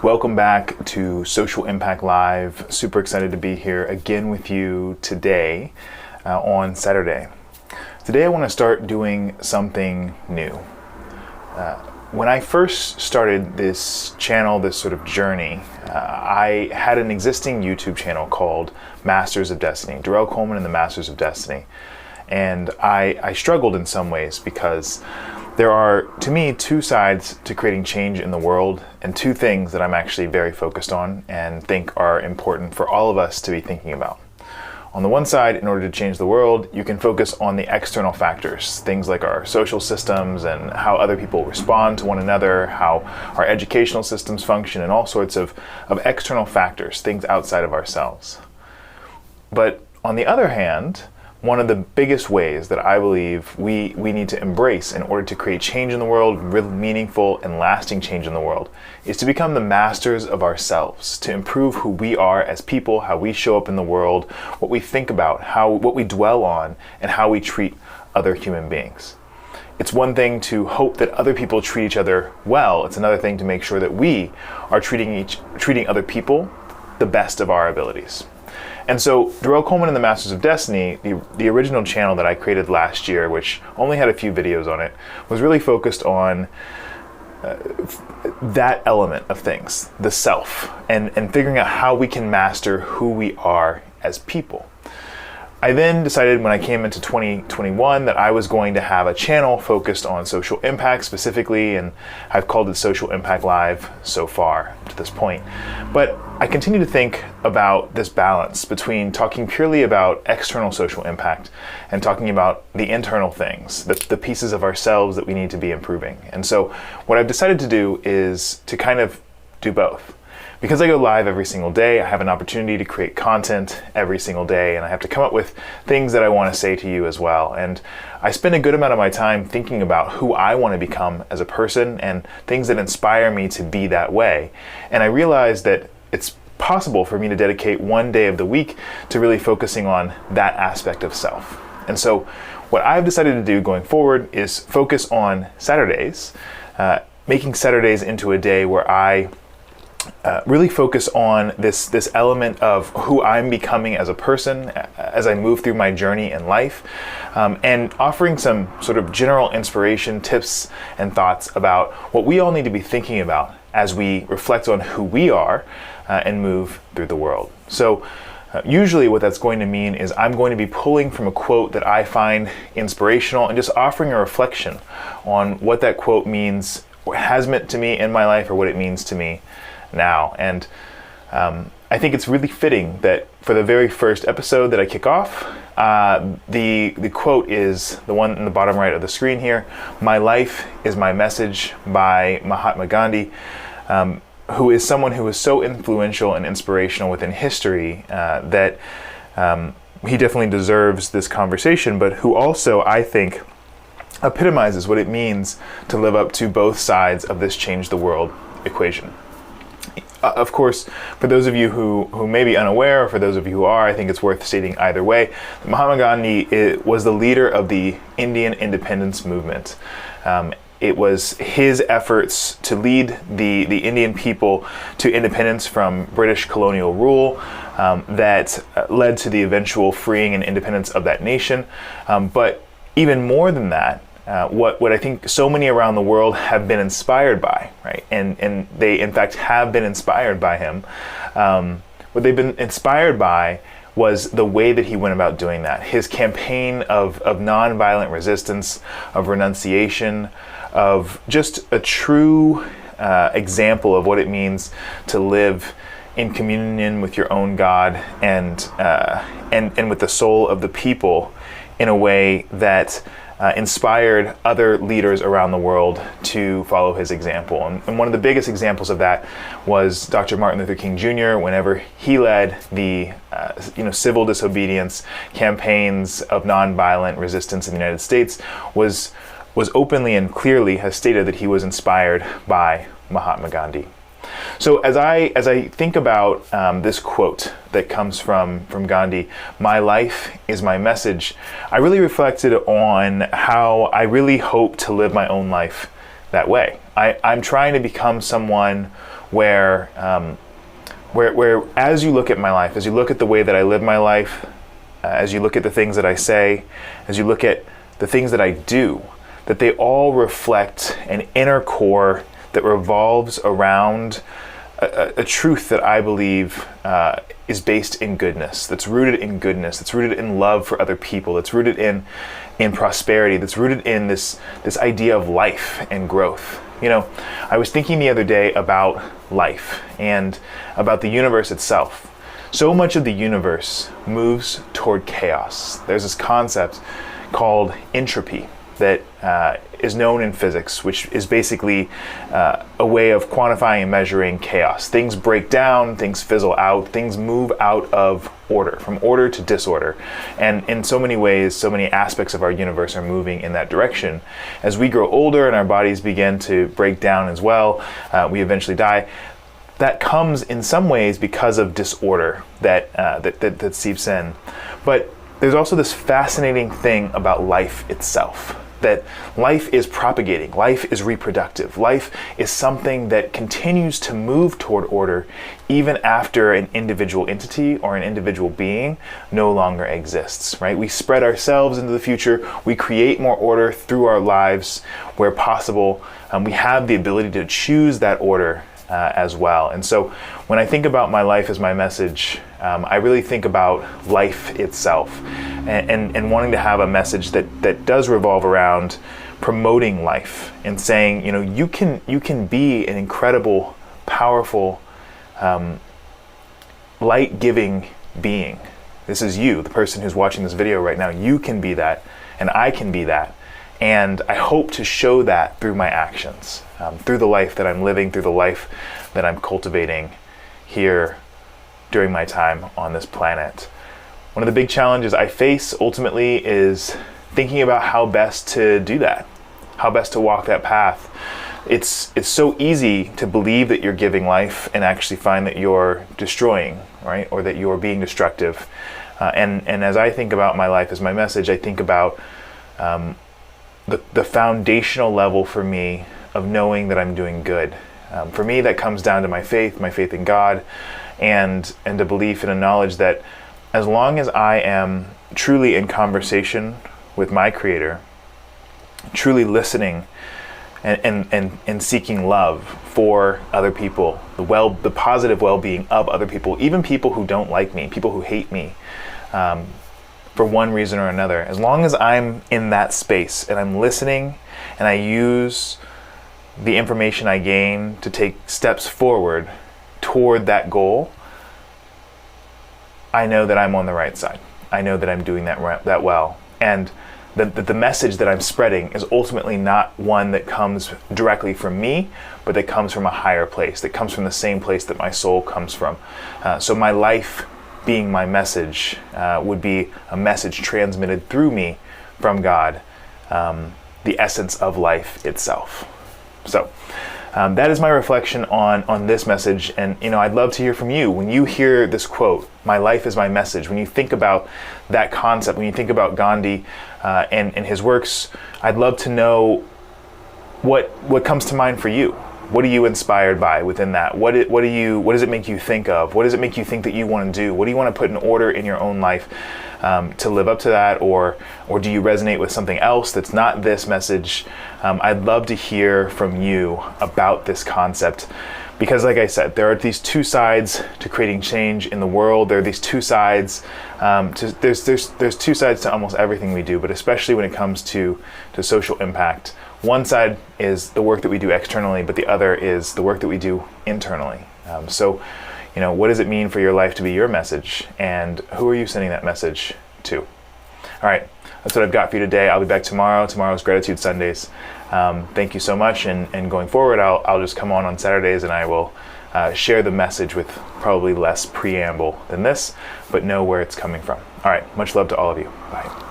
Welcome back to Social Impact Live. Super excited to be here again with you today on Saturday. Today I want to start doing something new. When I first started this channel, this sort of journey, I had an existing YouTube channel called Masters of Destiny, Darrell Coleman and the Masters of Destiny. And I struggled in some ways because there are, to me, two sides to creating change in the world and two things that I'm actually very focused on and think are important for all of us to be thinking about. On the one side, in order to change the world, you can focus on the external factors, things like our social systems and how other people respond to one another, how our educational systems function, and all sorts of external factors, things outside of ourselves. But on the other hand, one of the biggest ways that I believe we need to embrace in order to create change in the world, real meaningful and lasting change in the world, is to become the masters of ourselves, to improve who we are as people, how we show up in the world, what we think about, what we dwell on, and how we treat other human beings. It's one thing to hope that other people treat each other well. It's another thing to make sure that we are treating other people the best of our abilities. And so Darrell Coleman and the Masters of Destiny, the original channel that I created last year, which only had a few videos on it, was really focused on that element of things, the self, and figuring out how we can master who we are as people. I then decided when I came into 2021 that I was going to have a channel focused on social impact specifically, and I've called it Social Impact Live so far to this point. But I continue to think about this balance between talking purely about external social impact and talking about the internal things, the pieces of ourselves that we need to be improving. And so what I've decided to do is to kind of do both. Because I go live every single day, I have an opportunity to create content every single day, and I have to come up with things that I want to say to you as well. And I spend a good amount of my time thinking about who I want to become as a person and things that inspire me to be that way. And I realize that it's possible for me to dedicate one day of the week to really focusing on that aspect of self. And so what I've decided to do going forward is focus on Saturdays, making Saturdays into a day where I really focus on this element of who I'm becoming as a person as I move through my journey in life, and offering some sort of general inspiration, tips, and thoughts about what we all need to be thinking about as we reflect on who we are and move through the world. So usually what that's going to mean is I'm going to be pulling from a quote that I find inspirational and just offering a reflection on what that quote means, what has meant to me in my life, or what it means to me now. And I think it's really fitting that for the very first episode that I kick off, the quote is the one in the bottom right of the screen here. "My life is my message" by Mahatma Gandhi, who is someone who was so influential and inspirational within history that he definitely deserves this conversation, but who also, I think, epitomizes what it means to live up to both sides of this change the world equation. Of course, for those of you who may be unaware, or for those of you who are, I think it's worth stating either way. Mahatma Gandhi was the leader of the Indian independence movement. It was his efforts to lead the Indian people to independence from British colonial rule that led to the eventual freeing and independence of that nation. But even more than that, what I think so many around the world have been inspired by, right? And they in fact have been inspired by him. What they've been inspired by was the way that he went about doing that. His campaign of nonviolent resistance, of renunciation, of just a true example of what it means to live in communion with your own God and with the soul of the people in a way that inspired other leaders around the world to follow his example. And one of the biggest examples of that was Dr. Martin Luther King Jr. Whenever he led the civil disobedience campaigns of nonviolent resistance in the United States, was openly and clearly has stated that he was inspired by Mahatma Gandhi. So as I think about this quote that comes from Gandhi, "My life is my message," I really reflected on how I really hope to live my own life that way. I'm trying to become someone where as you look at my life, as you look at the way that I live my life, as you look at the things that I say, as you look at the things that I do, that they all reflect an inner core that revolves around a truth that I believe is based in goodness, that's rooted in goodness, that's rooted in love for other people, that's rooted in prosperity, that's rooted in this idea of life and growth. You know, I was thinking the other day about life and about the universe itself. So much of the universe moves toward chaos. There's this concept called entropy that is known in physics, which is basically a way of quantifying and measuring chaos. Things break down, things fizzle out, things move out of order, from order to disorder. And in so many ways, so many aspects of our universe are moving in that direction. As we grow older and our bodies begin to break down as well, we eventually die. That comes in some ways because of disorder that seeps in. But there's also this fascinating thing about life itself, that life is propagating, life is reproductive, life is something that continues to move toward order even after an individual entity or an individual being no longer exists, right? We spread ourselves into the future, we create more order through our lives where possible. We have the ability to choose that order as well. And so when I think about my life as my message, I really think about life itself and wanting to have a message that does revolve around promoting life and saying, you know, you can be an incredible, powerful, light-giving being. This is you, the person who's watching this video right now. You can be that, and I can be that. And I hope to show that through my actions, through the life that I'm living, through the life that I'm cultivating here during my time on this planet. One of the big challenges I face ultimately is thinking about how best to do that, how best to walk that path. It's so easy to believe that you're giving life and actually find that you're destroying, right? Or that you're being destructive. And as I think about my life as my message, I think about the foundational level for me of knowing that I'm doing good. For me, that comes down to my faith in God, and a belief and a knowledge that as long as I am truly in conversation with my Creator, truly listening and seeking love for other people, the positive well-being of other people, even people who don't like me, people who hate me, for one reason or another, as long as I'm in that space and I'm listening and I use the information I gain to take steps forward toward that goal, I know that I'm on the right side. I know that I'm doing that well. And that the message that I'm spreading is ultimately not one that comes directly from me, but that comes from a higher place, that comes from the same place that my soul comes from. So my life being my message would be a message transmitted through me from God, the essence of life itself. So that is my reflection on this message. And I'd love to hear from you. When you hear this quote, my life is my message, when you think about that concept, when you think about Gandhi and his works, I'd love to know what comes to mind for you. What are you inspired by within that? What does it make you think of? What does it make you think that you want to do? What do you want to put in order in your own life to live up to that? Or do you resonate with something else that's not this message? I'd love to hear from you about this concept, because like I said, there are these two sides to creating change in the world. There are these two sides. There's two sides to almost everything we do, but especially when it comes to social impact. One side is the work that we do externally, but the other is the work that we do internally. So, what does it mean for your life to be your message? And who are you sending that message to? All right, that's what I've got for you today. I'll be back tomorrow. Tomorrow's Gratitude Sundays. Thank you so much. And going forward, I'll just come on Saturdays and I will share the message with probably less preamble than this, but know where it's coming from. All right, much love to all of you. Bye.